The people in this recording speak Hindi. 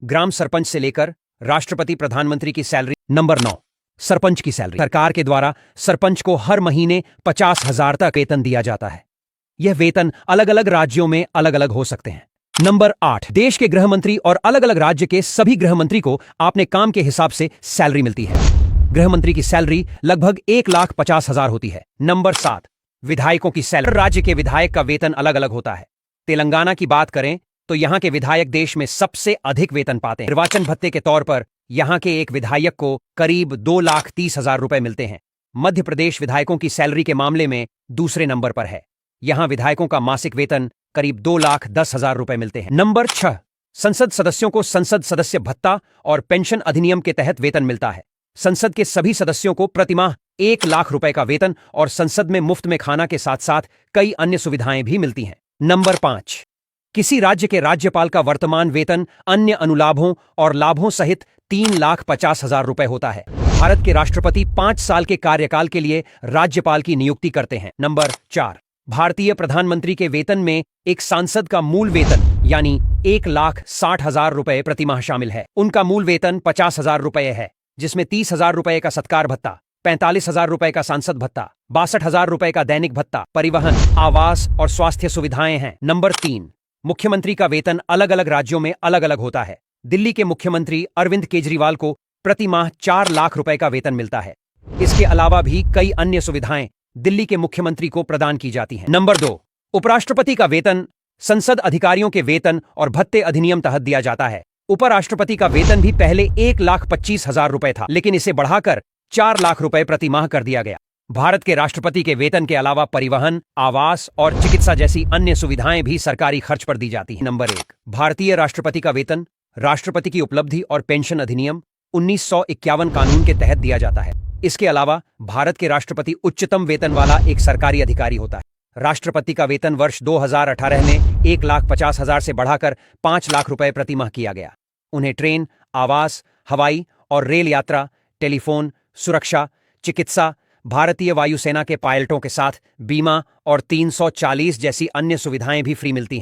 ग्राम सरपंच से लेकर राष्ट्रपति प्रधानमंत्री की सैलरी। नंबर 9, सरपंच की सैलरी। सरकार के द्वारा सरपंच को हर महीने 50,000 तक वेतन दिया जाता है। यह वेतन अलग अलग राज्यों में अलग अलग हो सकते हैं। नंबर 8, देश के गृह मंत्री और अलग अलग राज्य के सभी गृह मंत्री को अपने काम के हिसाब से सैलरी मिलती है। गृह मंत्री की सैलरी लगभग 1,50,000 होती है। नंबर 7, विधायकों की सैलरी। राज्य के विधायक का वेतन अलग अलग होता है। तेलंगाना की बात करें तो यहां के विधायक देश में सबसे अधिक वेतन पाते हैं। निर्वाचन भत्ते के तौर पर यहां के एक विधायक को करीब 2,30,000 रुपए मिलते हैं। मध्य प्रदेश विधायकों की सैलरी के मामले में दूसरे नंबर पर है। यहां विधायकों का मासिक वेतन करीब 2,10,000 रुपए मिलते हैं। नंबर 6, संसद सदस्यों को संसद सदस्य भत्ता और पेंशन अधिनियम के तहत वेतन मिलता है। संसद के सभी सदस्यों को प्रतिमाह 1,00,000 रुपए का वेतन और संसद में मुफ्त में खाना के साथ साथ कई अन्य सुविधाएं भी मिलती हैं। नंबर 5, किसी राज्य के राज्यपाल का वर्तमान वेतन अन्य अनुलाभों और लाभों सहित 3,50,000 रुपए होता है। भारत के राष्ट्रपति 5 साल के कार्यकाल के लिए राज्यपाल की नियुक्ति करते हैं। नंबर 4, भारतीय प्रधानमंत्री के वेतन में एक सांसद का मूल वेतन यानी 1,60,000 रुपए प्रतिमाह शामिल है। उनका मूल वेतन 50,000 रुपए है, जिसमें 30,000 रुपए का सत्कार भत्ता, 45,000 रुपए का सांसद भत्ता, 62,000 रुपए का दैनिक भत्ता, परिवहन, आवास और स्वास्थ्य सुविधाएं हैं। नंबर 3, मुख्यमंत्री का वेतन अलग अलग राज्यों में अलग अलग होता है। दिल्ली के मुख्यमंत्री अरविंद केजरीवाल को प्रति माह 4 लाख रुपए का वेतन मिलता है। इसके अलावा भी कई अन्य सुविधाएं दिल्ली के मुख्यमंत्री को प्रदान की जाती हैं। नंबर 2, उपराष्ट्रपति का वेतन संसद अधिकारियों के वेतन और भत्ते अधिनियम तहत दिया जाता है। उपराष्ट्रपति का वेतन भी पहले 1,25,000 रुपए था, लेकिन इसे बढ़ाकर 4 लाख रुपए प्रति माह कर दिया गया। भारत के राष्ट्रपति के वेतन के अलावा परिवहन, आवास और चिकित्सा जैसी अन्य सुविधाएं भी सरकारी खर्च पर दी जाती हैं। नंबर 1, भारतीय राष्ट्रपति का वेतन राष्ट्रपति की उपलब्धि और पेंशन अधिनियम 1951 कानून के तहत दिया जाता है। इसके अलावा भारत के राष्ट्रपति उच्चतम वेतन वाला एक सरकारी अधिकारी होता है। राष्ट्रपति का वेतन वर्ष 2018 में 1,50,000 से बढ़ाकर 5 लाख रुपए प्रति माह किया गया। उन्हें ट्रेन, आवास, हवाई और रेल यात्रा, टेलीफोन, सुरक्षा, चिकित्सा, भारतीय वायुसेना के पायलटों के साथ बीमा और 340 जैसी अन्य सुविधाएं भी फ्री मिलती हैं।